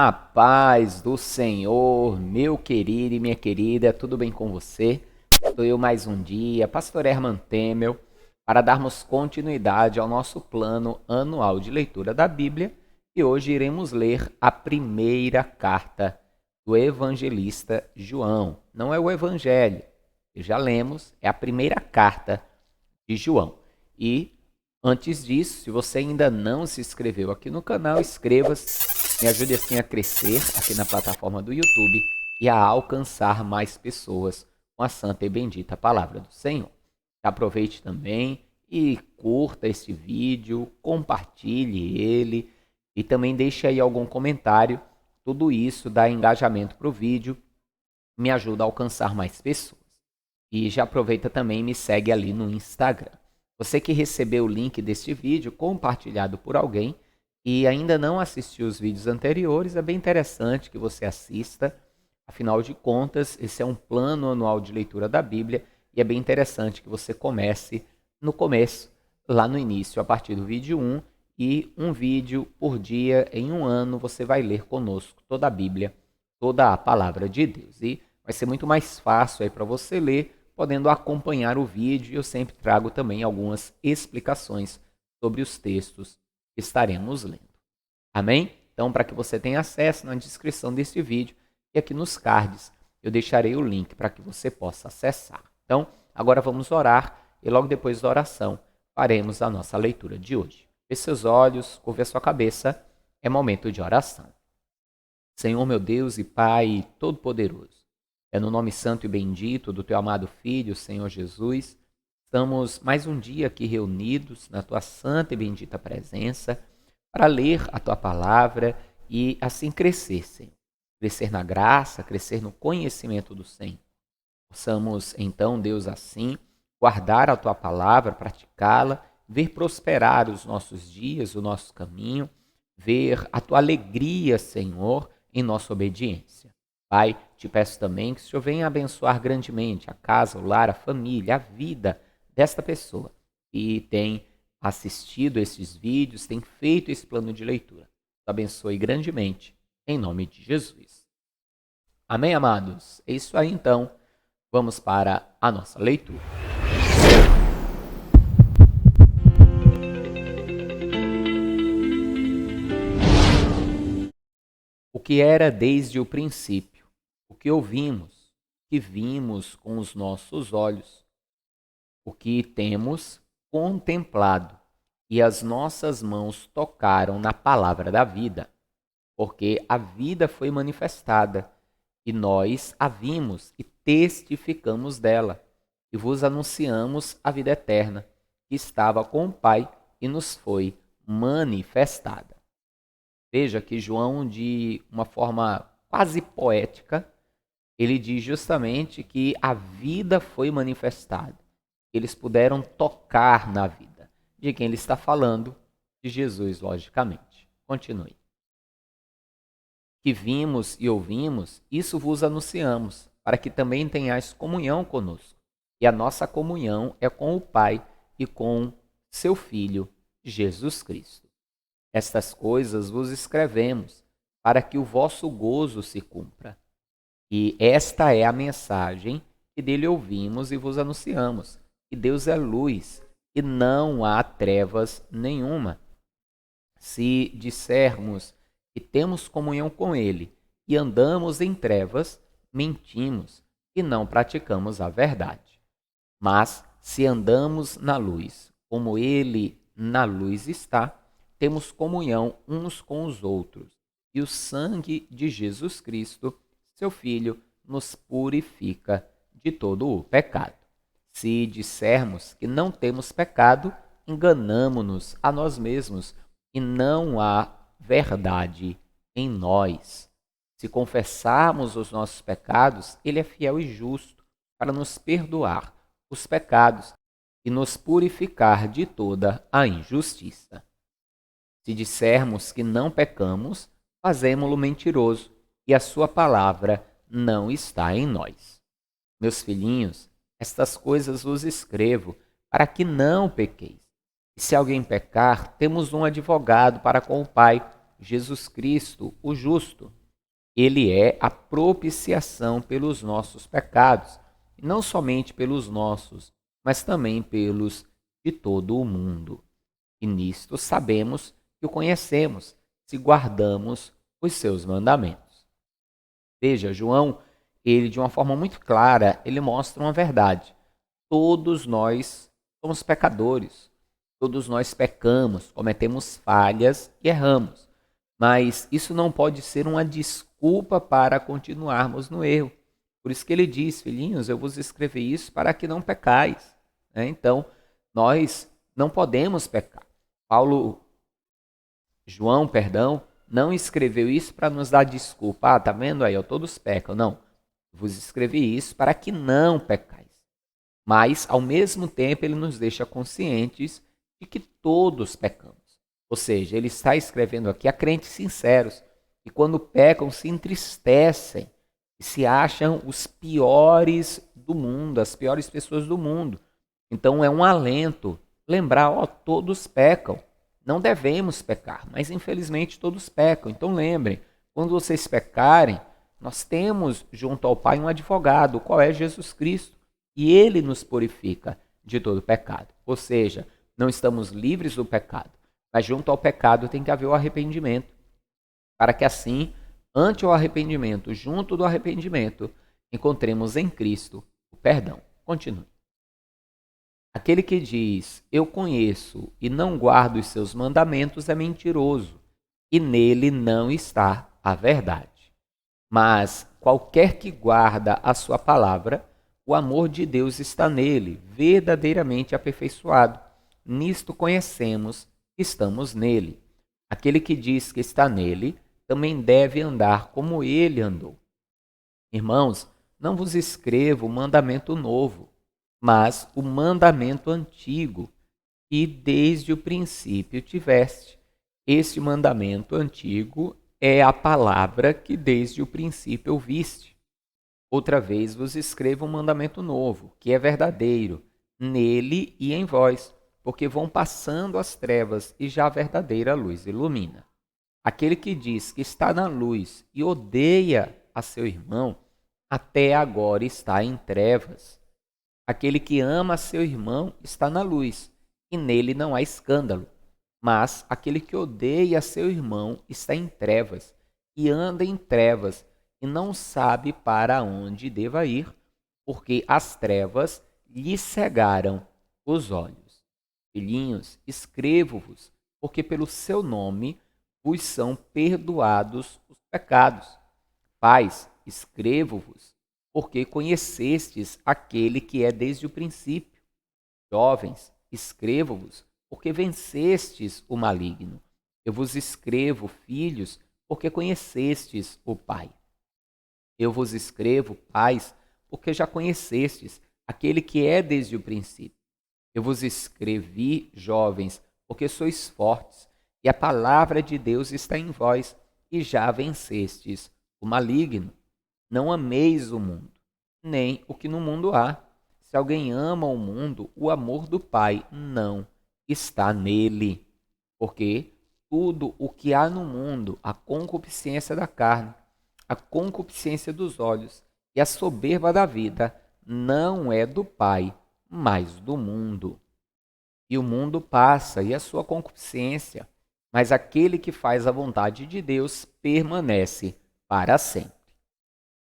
A paz do Senhor, meu querido e minha querida, tudo bem com você? Estou eu mais um dia, Pastor Herman Temel, para darmos continuidade ao nosso plano anual de leitura da Bíblia e hoje iremos ler a primeira carta do evangelista João. Não é o Evangelho, que já lemos, é a primeira carta de João. E antes disso, se você ainda não se inscreveu aqui no canal, inscreva-se, me ajude assim a crescer aqui na plataforma do YouTube e a alcançar mais pessoas com a santa e bendita palavra do Senhor. Aproveite também e curta este vídeo, compartilhe ele e também deixe aí algum comentário. Tudo isso dá engajamento para o vídeo, me ajuda a alcançar mais pessoas. E já aproveita também e me segue ali no Instagram. Você que recebeu o link deste vídeo compartilhado por alguém e ainda não assistiu os vídeos anteriores, é bem interessante que você assista. Afinal de contas, esse é um plano anual de leitura da Bíblia e é bem interessante que você comece no começo, lá no início, a partir do vídeo 1, e um vídeo por dia em um ano você vai ler conosco toda a Bíblia, toda a palavra de Deus. E vai ser muito mais fácil aí para você ler, podendo acompanhar o vídeo, e eu sempre trago também algumas explicações sobre os textos que estaremos lendo. Amém? Então, para que você tenha acesso, na descrição deste vídeo e aqui nos cards, eu deixarei o link para que você possa acessar. Então, agora vamos orar e logo depois da oração faremos a nossa leitura de hoje. Feche seus olhos, curve a sua cabeça, é momento de oração. Senhor, meu Deus e Pai Todo-Poderoso, é no nome santo e bendito do Teu amado Filho, Senhor Jesus, estamos mais um dia aqui reunidos na Tua santa e bendita presença para ler a Tua palavra e assim crescer, Senhor. Crescer na graça, crescer no conhecimento do Senhor. Possamos, então, Deus, assim, guardar a Tua palavra, praticá-la, ver prosperar os nossos dias, o nosso caminho, ver a Tua alegria, Senhor, em nossa obediência. Pai, te peço também que o Senhor venha abençoar grandemente a casa, o lar, a família, a vida desta pessoa que tem assistido esses vídeos, tem feito esse plano de leitura. Te abençoe grandemente, em nome de Jesus. Amém, amados? É isso aí, então. Vamos para a nossa leitura. O que era desde o princípio, o que ouvimos, que vimos com os nossos olhos, o que temos contemplado e as nossas mãos tocaram na palavra da vida, porque a vida foi manifestada e nós a vimos e testificamos dela e vos anunciamos a vida eterna que estava com o Pai e nos foi manifestada. Veja que João, de uma forma quase poética, ele diz justamente que a vida foi manifestada. Eles puderam tocar na vida. De quem ele está falando? De Jesus, logicamente. Continue. Que vimos e ouvimos, isso vos anunciamos, para que também tenhais comunhão conosco. E a nossa comunhão é com o Pai e com seu Filho, Jesus Cristo. Estas coisas vos escrevemos, para que o vosso gozo se cumpra. E esta é a mensagem que dele ouvimos e vos anunciamos, que Deus é luz e não há trevas nenhuma. Se dissermos que temos comunhão com ele e andamos em trevas, mentimos e não praticamos a verdade. Mas se andamos na luz, como ele na luz está, temos comunhão uns com os outros, e o sangue de Jesus Cristo, seu Filho, nos purifica de todo o pecado. Se dissermos que não temos pecado, enganamo-nos a nós mesmos e não há verdade em nós. Se confessarmos os nossos pecados, ele é fiel e justo para nos perdoar os pecados e nos purificar de toda a injustiça. Se dissermos que não pecamos, fazemo-lo mentiroso e a sua palavra não está em nós. Meus filhinhos, estas coisas vos escrevo para que não pequeis. E se alguém pecar, temos um advogado para com o Pai, Jesus Cristo, o justo. Ele é a propiciação pelos nossos pecados, e não somente pelos nossos, mas também pelos de todo o mundo. E nisto sabemos que o conhecemos, se guardamos os seus mandamentos. Veja, João, ele de uma forma muito clara, ele mostra uma verdade. Todos nós somos pecadores. Todos nós pecamos, cometemos falhas e erramos. Mas isso não pode ser uma desculpa para continuarmos no erro. Por isso que ele diz, filhinhos, eu vos escrevi isso para que não pecais. Então, nós não podemos pecar. João, não escreveu isso para nos dar desculpa. Tá vendo aí, todos pecam. Não, vos escrevi isso para que não pecais. Mas, ao mesmo tempo, ele nos deixa conscientes de que todos pecamos. Ou seja, ele está escrevendo aqui a crentes sinceros, que quando pecam se entristecem e se acham os piores do mundo, as piores pessoas do mundo. Então é um alento lembrar, todos pecam. Não devemos pecar, mas infelizmente todos pecam. Então lembrem, quando vocês pecarem, nós temos junto ao Pai um advogado, qual é Jesus Cristo, e ele nos purifica de todo pecado. Ou seja, não estamos livres do pecado, mas junto ao pecado tem que haver o arrependimento, para que assim, ante o arrependimento, junto do arrependimento, encontremos em Cristo o perdão. Continue. Aquele que diz, eu conheço e não guardo os seus mandamentos é mentiroso, e nele não está a verdade. Mas qualquer que guarda a sua palavra, o amor de Deus está nele, verdadeiramente aperfeiçoado. Nisto conhecemos que estamos nele. Aquele que diz que está nele, também deve andar como ele andou. Irmãos, não vos escrevo mandamento novo, mas o mandamento antigo, que desde o princípio tiveste. Este mandamento antigo é a palavra que desde o princípio ouviste. Outra vez vos escrevo um mandamento novo, que é verdadeiro, nele e em vós, porque vão passando as trevas e já a verdadeira luz ilumina. Aquele que diz que está na luz e odeia a seu irmão, até agora está em trevas. Aquele que ama seu irmão está na luz, e nele não há escândalo. Mas aquele que odeia seu irmão está em trevas, e anda em trevas, e não sabe para onde deva ir, porque as trevas lhe cegaram os olhos. Filhinhos, escrevo-vos, porque pelo seu nome vos são perdoados os pecados. Pais, escrevo-vos, porque conhecestes aquele que é desde o princípio. Jovens, escrevo-vos, porque vencestes o maligno. Eu vos escrevo, filhos, porque conhecestes o Pai. Eu vos escrevo, pais, porque já conhecestes aquele que é desde o princípio. Eu vos escrevi, jovens, porque sois fortes, e a palavra de Deus está em vós, e já vencestes o maligno. Não ameis o mundo, nem o que no mundo há. Se alguém ama o mundo, o amor do Pai não está nele. Porque tudo o que há no mundo, a concupiscência da carne, a concupiscência dos olhos e a soberba da vida, não é do Pai, mas do mundo. E o mundo passa e a sua concupiscência, mas aquele que faz a vontade de Deus permanece para sempre.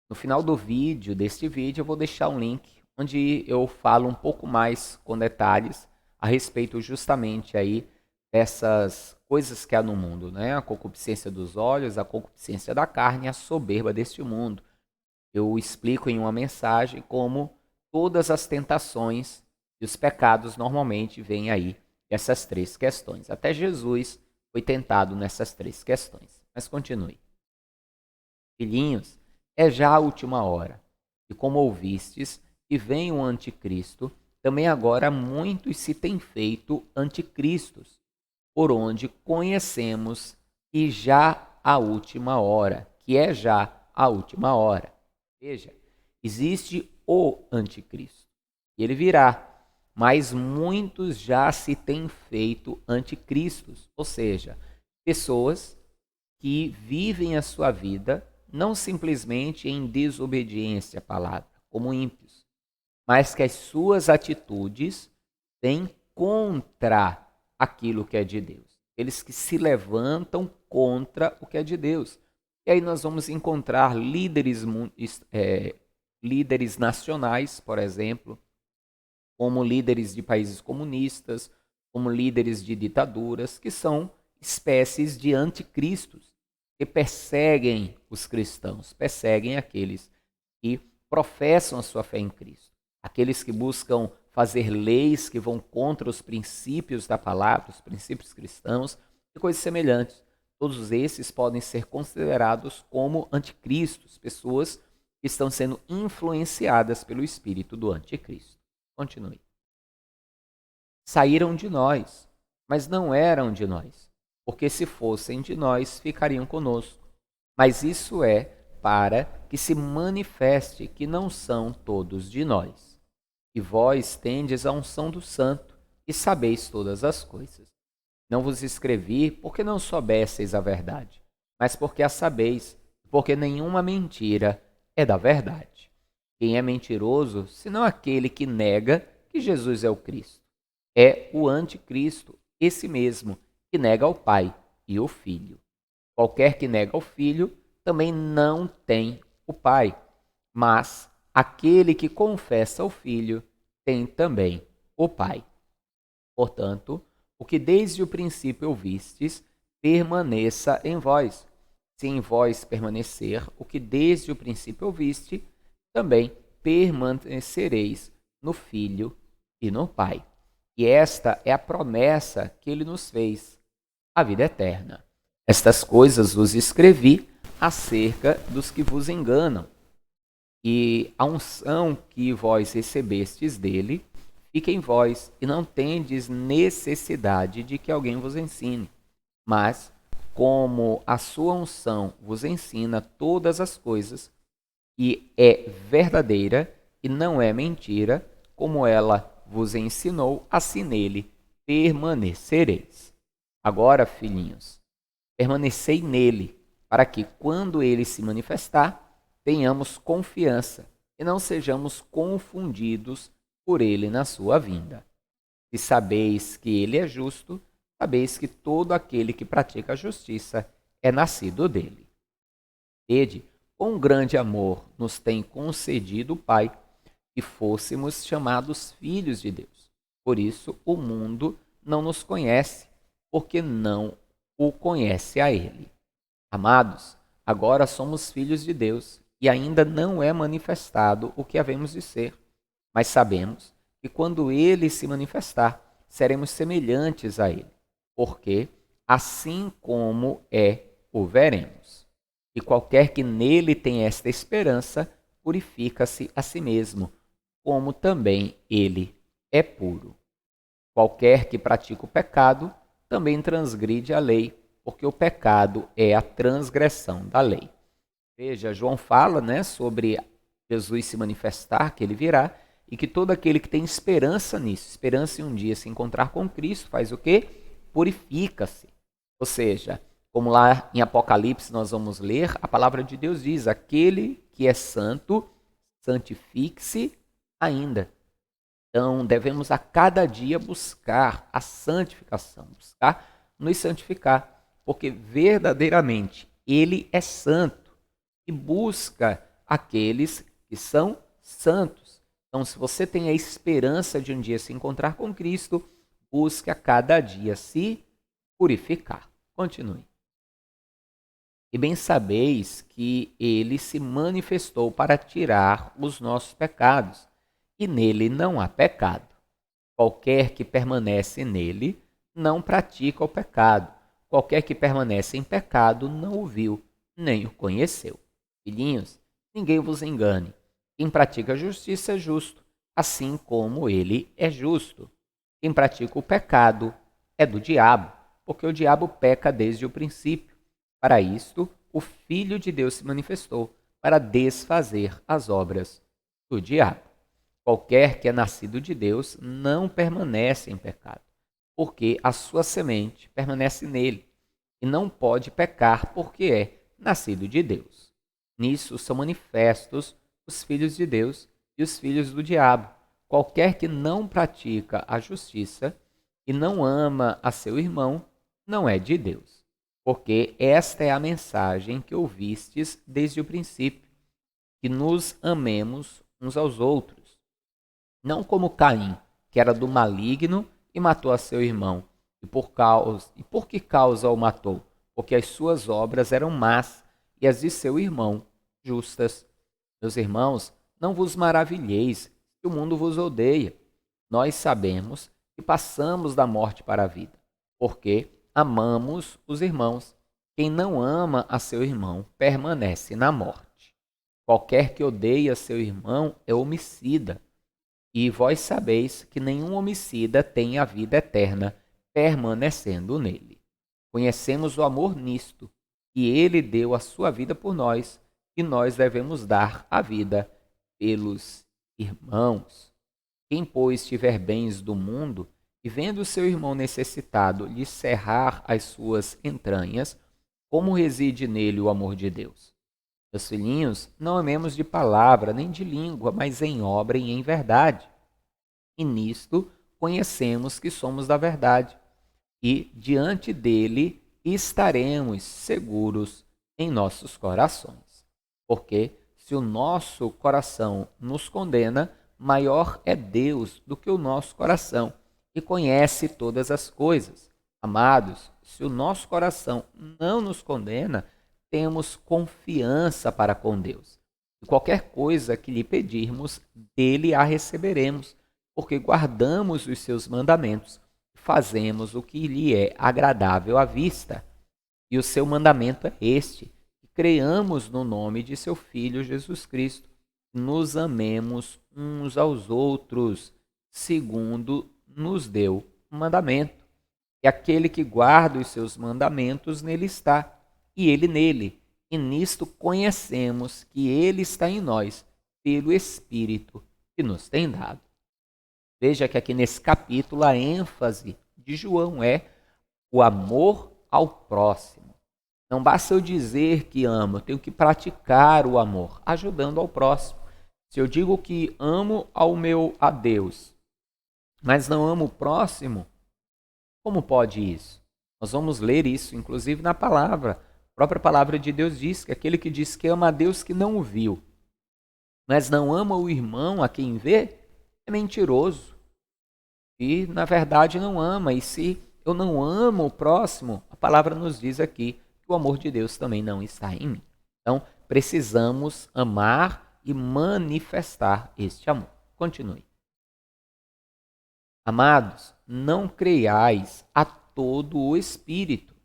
No final deste vídeo, eu vou deixar um link onde eu falo um pouco mais com detalhes a respeito justamente aí dessas coisas que há no mundo, né? A concupiscência dos olhos, a concupiscência da carne e a soberba deste mundo. Eu explico em uma mensagem como todas as tentações e os pecados normalmente vêm aí essas três questões. Até Jesus foi tentado nessas três questões. Mas continue. Filhinhos, é já a última hora. E como ouvistes que vem o anticristo, também agora muitos se têm feito anticristos, por onde conhecemos que já a última hora, que é já a última hora. Veja, existe o anticristo, e ele virá, mas muitos já se têm feito anticristos, ou seja, pessoas que vivem a sua vida não simplesmente em desobediência à palavra, como ímpios, mas que as suas atitudes têm contra aquilo que é de Deus. Eles que se levantam contra o que é de Deus. E aí nós vamos encontrar líderes nacionais, por exemplo, como líderes de países comunistas, como líderes de ditaduras, que são espécies de anticristos, que perseguem os cristãos, perseguem aqueles que professam a sua fé em Cristo, aqueles que buscam fazer leis que vão contra os princípios da palavra, os princípios cristãos e coisas semelhantes. Todos esses podem ser considerados como anticristos, pessoas que estão sendo influenciadas pelo espírito do anticristo. Continue. Saíram de nós, mas não eram de nós, porque se fossem de nós, ficariam conosco. Mas isso é para que se manifeste que não são todos de nós. E vós tendes a unção do Santo, e sabeis todas as coisas. Não vos escrevi porque não soubesseis a verdade, mas porque a sabeis, porque nenhuma mentira é da verdade. Quem é mentiroso, senão aquele que nega que Jesus é o Cristo? É o anticristo, esse mesmo, que nega ao Pai e o Filho. Qualquer que nega ao Filho também não tem o Pai, mas aquele que confessa o Filho tem também o Pai. Portanto, o que desde o princípio ouvistes, permaneça em vós. Se em vós permanecer o que desde o princípio ouviste, também permanecereis no Filho e no Pai. E esta é a promessa que ele nos fez, a vida eterna. Estas coisas vos escrevi acerca dos que vos enganam. E a unção que vós recebestes dele fica em vós, e não tendes necessidade de que alguém vos ensine. Mas, como a sua unção vos ensina todas as coisas, e é verdadeira e não é mentira, como ela vos ensinou, assim nele permanecereis. Agora, filhinhos, permanecei nele, para que, quando ele se manifestar, tenhamos confiança e não sejamos confundidos por ele na sua vinda. Se sabeis que ele é justo, sabeis que todo aquele que pratica a justiça é nascido dele. Vede, com grande amor nos tem concedido o Pai, que fôssemos chamados filhos de Deus. Por isso o mundo não nos conhece, porque não o conhece a ele. Amados, agora somos filhos de Deus, e ainda não é manifestado o que havemos de ser. Mas sabemos que quando ele se manifestar, seremos semelhantes a ele, porque assim como é, o veremos. E qualquer que nele tem esta esperança, purifica-se a si mesmo, como também ele é puro. Qualquer que pratica o pecado, também transgride a lei, porque o pecado é a transgressão da lei. Veja, João fala, sobre Jesus se manifestar, que ele virá, e que todo aquele que tem esperança nisso, esperança em um dia se encontrar com Cristo, faz o quê? Purifica-se. Ou seja, como lá em Apocalipse nós vamos ler, a palavra de Deus diz, aquele que é santo, santifique-se ainda. Então, devemos a cada dia buscar a santificação, buscar nos santificar, porque verdadeiramente ele é santo e busca aqueles que são santos. Então, se você tem a esperança de um dia se encontrar com Cristo, busque a cada dia se purificar. Continue. E bem sabeis que ele se manifestou para tirar os nossos pecados, e nele não há pecado. Qualquer que permanece nele não pratica o pecado. Qualquer que permanece em pecado não o viu, nem o conheceu. Filhinhos, ninguém vos engane. Quem pratica a justiça é justo, assim como ele é justo. Quem pratica o pecado é do diabo, porque o diabo peca desde o princípio. Para isto, o Filho de Deus se manifestou, para desfazer as obras do diabo. Qualquer que é nascido de Deus não permanece em pecado, porque a sua semente permanece nele, e não pode pecar porque é nascido de Deus. Nisso são manifestos os filhos de Deus e os filhos do diabo. Qualquer que não pratica a justiça e não ama a seu irmão, não é de Deus. Porque esta é a mensagem que ouvistes desde o princípio, que nos amemos uns aos outros. Não como Caim, que era do maligno e matou a seu irmão. E por que causa o matou? Porque as suas obras eram más e as de seu irmão justas. Meus irmãos, não vos maravilheis que o mundo vos odeia. Nós sabemos que passamos da morte para a vida, porque amamos os irmãos. Quem não ama a seu irmão permanece na morte. Qualquer que odeia seu irmão é homicida. E vós sabeis que nenhum homicida tem a vida eterna permanecendo nele. Conhecemos o amor nisto, que ele deu a sua vida por nós, e nós devemos dar a vida pelos irmãos. Quem, pois, tiver bens do mundo, e vendo seu irmão necessitado lhe cerrar as suas entranhas, como reside nele o amor de Deus? Meus filhinhos, não amemos de palavra nem de língua, mas em obra e em verdade. E nisto conhecemos que somos da verdade, e diante dele estaremos seguros em nossos corações. Porque se o nosso coração nos condena, maior é Deus do que o nosso coração, e conhece todas as coisas. Amados, se o nosso coração não nos condena, temos confiança para com Deus. E qualquer coisa que lhe pedirmos, dele a receberemos, porque guardamos os seus mandamentos e fazemos o que lhe é agradável à vista. E o seu mandamento é este: que creiamos no nome de seu Filho Jesus Cristo, nos amemos uns aos outros, segundo nos deu o mandamento. E aquele que guarda os seus mandamentos, nele está, e ele nele. E nisto conhecemos que ele está em nós, pelo Espírito que nos tem dado. Veja que aqui nesse capítulo a ênfase de João é o amor ao próximo. Não basta eu dizer que amo, eu tenho que praticar o amor, ajudando ao próximo. Se eu digo que amo a Deus, mas não amo o próximo, como pode isso? Nós vamos ler isso, inclusive na palavra. A própria palavra de Deus diz que aquele que diz que ama a Deus que não o viu, mas não ama o irmão a quem vê, é mentiroso. E, na verdade, não ama. E se eu não amo o próximo, a palavra nos diz aqui que o amor de Deus também não está em mim. Então, precisamos amar e manifestar este amor. Continue. Amados, não creiais a todo o Espírito,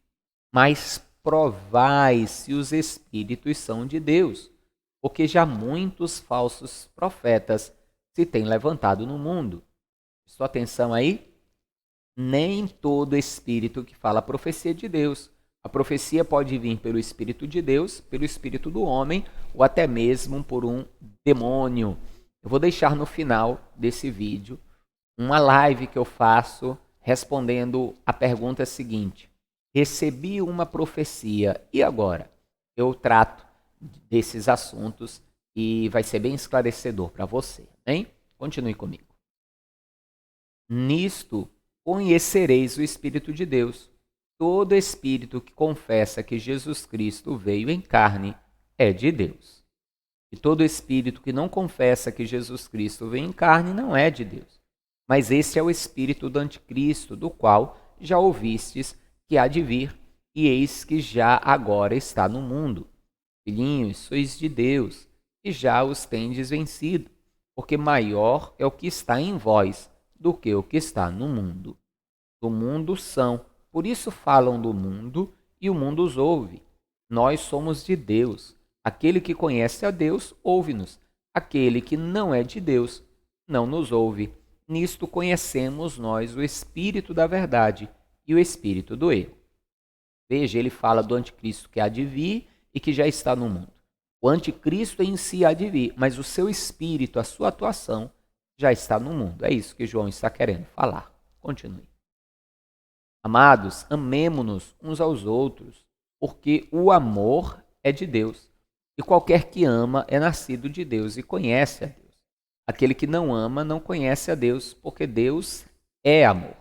mas provai se os Espíritos são de Deus, porque já muitos falsos profetas se têm levantado no mundo. Sua atenção aí? Nem todo Espírito que fala a profecia é de Deus. A profecia pode vir pelo Espírito de Deus, pelo Espírito do homem, ou até mesmo por um demônio. Eu vou deixar no final desse vídeo uma live que eu faço respondendo a pergunta seguinte: recebi uma profecia, e agora? Eu trato desses assuntos e vai ser bem esclarecedor para você, hein? Continue comigo. Nisto conhecereis o Espírito de Deus. Todo espírito que confessa que Jesus Cristo veio em carne é de Deus. E todo espírito que não confessa que Jesus Cristo veio em carne não é de Deus. Mas esse é o espírito do anticristo, do qual já ouvistes que há de vir, e eis que já agora está no mundo. Filhinhos, sois de Deus, e já os tendes vencido, porque maior é o que está em vós do que o que está no mundo. Do mundo são, por isso falam do mundo, e o mundo os ouve. Nós somos de Deus. Aquele que conhece a Deus, ouve-nos. Aquele que não é de Deus, não nos ouve. Nisto conhecemos nós o espírito da verdade e o espírito do erro. Veja, ele fala do anticristo que há de vir e que já está no mundo. O anticristo em si há de vir, mas o seu espírito, a sua atuação, já está no mundo. É isso que João está querendo falar. Continue. Amados, amemo-nos uns aos outros, porque o amor é de Deus. E qualquer que ama é nascido de Deus e conhece a Deus. Aquele que não ama não conhece a Deus, porque Deus é amor.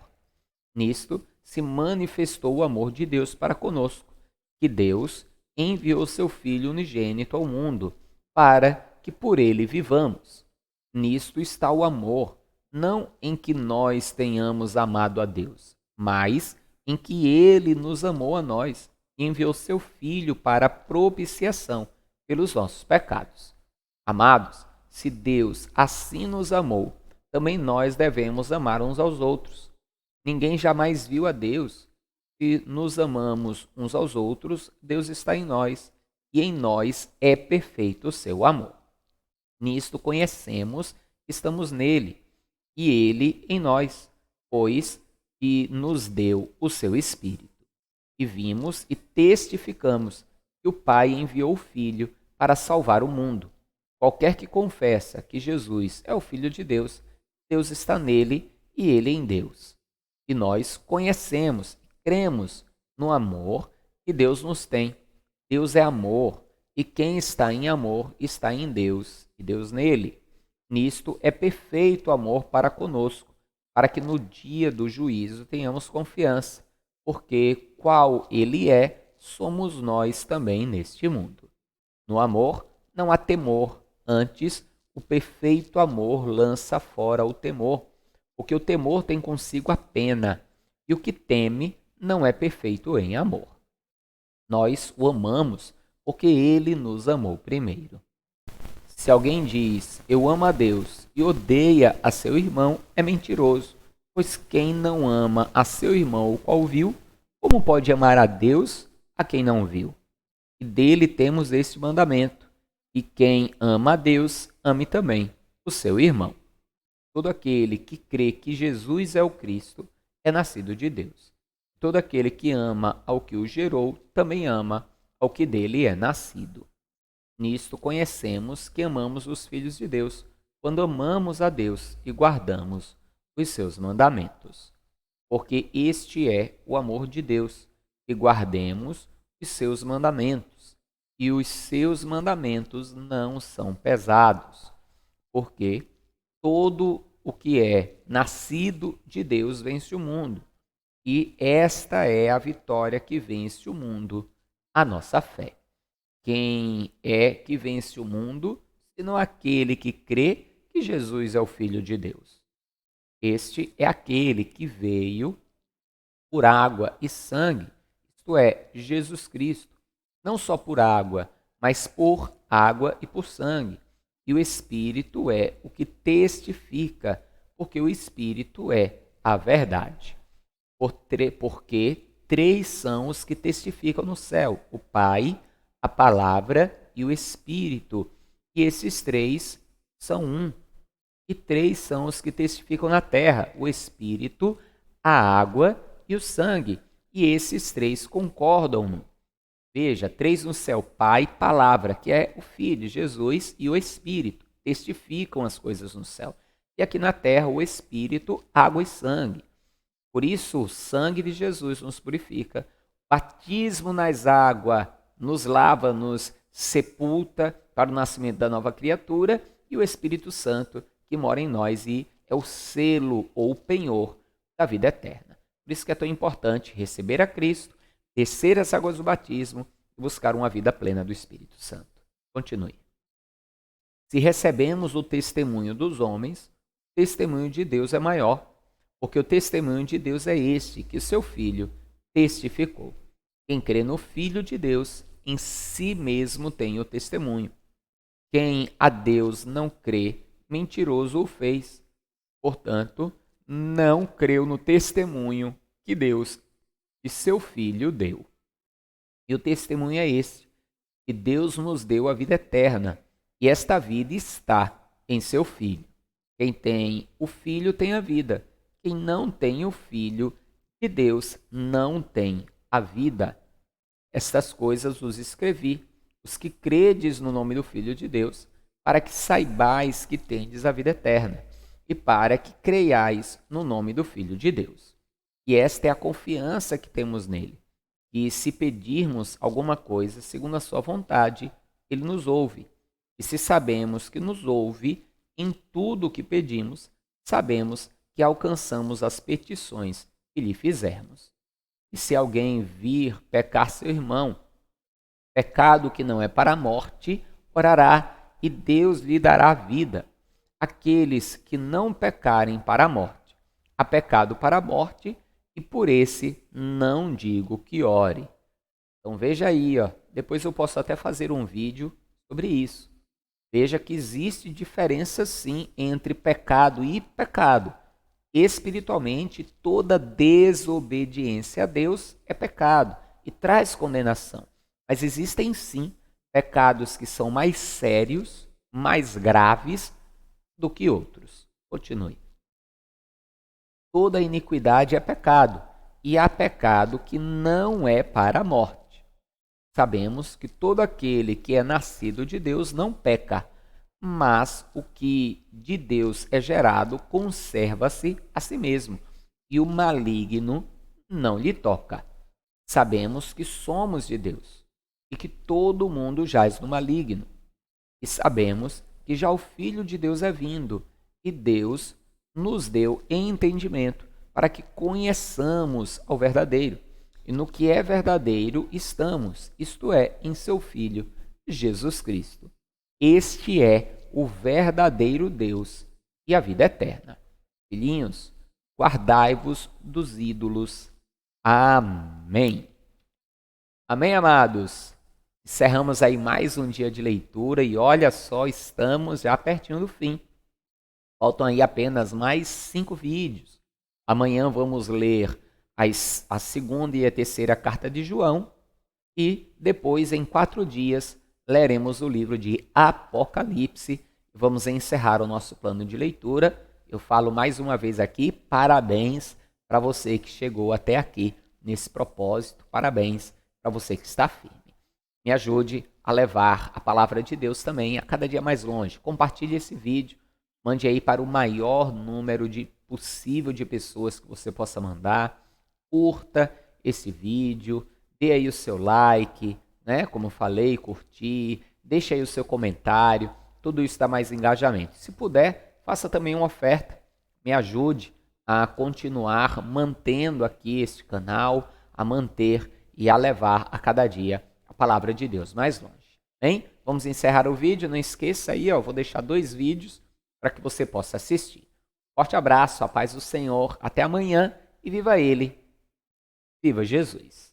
Nisto se manifestou o amor de Deus para conosco, que Deus enviou seu Filho unigênito ao mundo, para que por ele vivamos. Nisto está o amor, não em que nós tenhamos amado a Deus, mas em que ele nos amou a nós e enviou seu Filho para a propiciação pelos nossos pecados. Amados, se Deus assim nos amou, também nós devemos amar uns aos outros. Ninguém jamais viu a Deus. Se nos amamos uns aos outros, Deus está em nós, e em nós é perfeito o seu amor. Nisto conhecemos que estamos nele, e ele em nós, pois que nos deu o seu Espírito. E vimos e testificamos que o Pai enviou o Filho para salvar o mundo. Qualquer que confessa que Jesus é o Filho de Deus, Deus está nele e ele em Deus. E nós conhecemos e cremos no amor que Deus nos tem. Deus é amor, e quem está em amor está em Deus, e Deus nele. Nisto é perfeito amor para conosco, para que no dia do juízo tenhamos confiança, porque qual ele é, somos nós também neste mundo. No amor não há temor, antes o perfeito amor lança fora o temor, porque o temor tem consigo a pena, e o que teme não é perfeito em amor. Nós o amamos porque ele nos amou primeiro. Se alguém diz, eu amo a Deus, e odeia a seu irmão, é mentiroso, pois quem não ama a seu irmão, o qual viu, como pode amar a Deus a quem não viu? E dele temos este mandamento, e quem ama a Deus, ame também o seu irmão. Todo aquele que crê que Jesus é o Cristo é nascido de Deus. Todo aquele que ama ao que o gerou, também ama ao que dele é nascido. Nisto conhecemos que amamos os filhos de Deus, quando amamos a Deus e guardamos os seus mandamentos. Porque este é o amor de Deus, que guardemos os seus mandamentos. E os seus mandamentos não são pesados, porque todo o que é nascido de Deus vence o mundo. E esta é a vitória que vence o mundo, a nossa fé. Quem é que vence o mundo, senão aquele que crê que Jesus é o Filho de Deus? Este é aquele que veio por água e sangue, isto é, Jesus Cristo, não só por água, mas por água e por sangue. E o Espírito é o que testifica, porque o Espírito é a verdade. Porque três são os que testificam no céu: o Pai, a Palavra e o Espírito. E esses três são um. E três são os que testificam na terra: o Espírito, a água e o sangue. E esses três concordam. Veja, três no céu: Pai, Palavra, que é o Filho, Jesus, e o Espírito, testificam as coisas no céu. E aqui na terra, o Espírito, água e sangue. Por isso, o sangue de Jesus nos purifica. O batismo nas águas nos lava, nos sepulta para o nascimento da nova criatura. E o Espírito Santo, que mora em nós e é o selo ou o penhor da vida eterna. Por isso que é tão importante receber a Cristo, descer as águas do batismo e buscar uma vida plena do Espírito Santo. Continue. Se recebemos o testemunho dos homens, o testemunho de Deus é maior, porque o testemunho de Deus é este, que seu Filho testificou. Quem crê no Filho de Deus, em si mesmo tem o testemunho. Quem a Deus não crê, mentiroso o fez. Portanto, não creu no testemunho que Deus e seu Filho deu. E o testemunho é este, que Deus nos deu a vida eterna, e esta vida está em seu Filho. Quem tem o Filho tem a vida. Quem não tem o Filho de Deus não tem a vida. Estas coisas vos escrevi, os que credes no nome do Filho de Deus, para que saibais que tendes a vida eterna, e para que creiais no nome do Filho de Deus. E esta é a confiança que temos nele. E se pedirmos alguma coisa segundo a sua vontade, ele nos ouve. E se sabemos que nos ouve em tudo o que pedimos, sabemos que alcançamos as petições que lhe fizermos. E se alguém vir pecar seu irmão, pecado que não é para a morte, orará e Deus lhe dará vida. Aqueles que não pecarem para a morte, há pecado para a morte, e por esse não digo que ore. Então veja aí, ó, depois eu posso até fazer um vídeo sobre isso. Veja que existe diferença sim entre pecado e pecado. Espiritualmente, toda desobediência a Deus é pecado e traz condenação. Mas existem sim pecados que são mais sérios, mais graves do que outros. Continue. Toda iniquidade é pecado, e há pecado que não é para a morte. Sabemos que todo aquele que é nascido de Deus não peca, mas o que de Deus é gerado conserva-se a si mesmo, e o maligno não lhe toca. Sabemos que somos de Deus, e que todo mundo jaz no maligno. E sabemos que já o Filho de Deus é vindo, e Deus nos deu entendimento para que conheçamos ao verdadeiro. E no que é verdadeiro estamos, isto é, em seu Filho, Jesus Cristo. Este é o verdadeiro Deus e a vida eterna. Filhinhos, guardai-vos dos ídolos. Amém. Amém, amados? Encerramos aí mais um dia de leitura e olha só, estamos já pertinho do fim. Faltam aí apenas mais 5 vídeos. Amanhã vamos ler a segunda e a terceira carta de João e depois, em 4 dias, leremos o livro de Apocalipse. Vamos encerrar o nosso plano de leitura. Eu falo mais uma vez aqui, parabéns para você que chegou até aqui nesse propósito. Parabéns para você que está firme. Me ajude a levar a palavra de Deus também a cada dia mais longe. Compartilhe esse vídeo. Mande aí para o maior número possível de pessoas que você possa mandar. Curta esse vídeo, dê aí o seu like, né? Como eu falei, curtir, deixe aí o seu comentário. Tudo isso dá mais engajamento. Se puder, faça também uma oferta. Me ajude a continuar mantendo aqui este canal, a manter e a levar a cada dia a palavra de Deus mais longe. Bem, vamos encerrar o vídeo. Não esqueça aí, ó, vou deixar 2 vídeos para que você possa assistir. Forte abraço, a paz do Senhor, até amanhã e viva Ele, viva Jesus!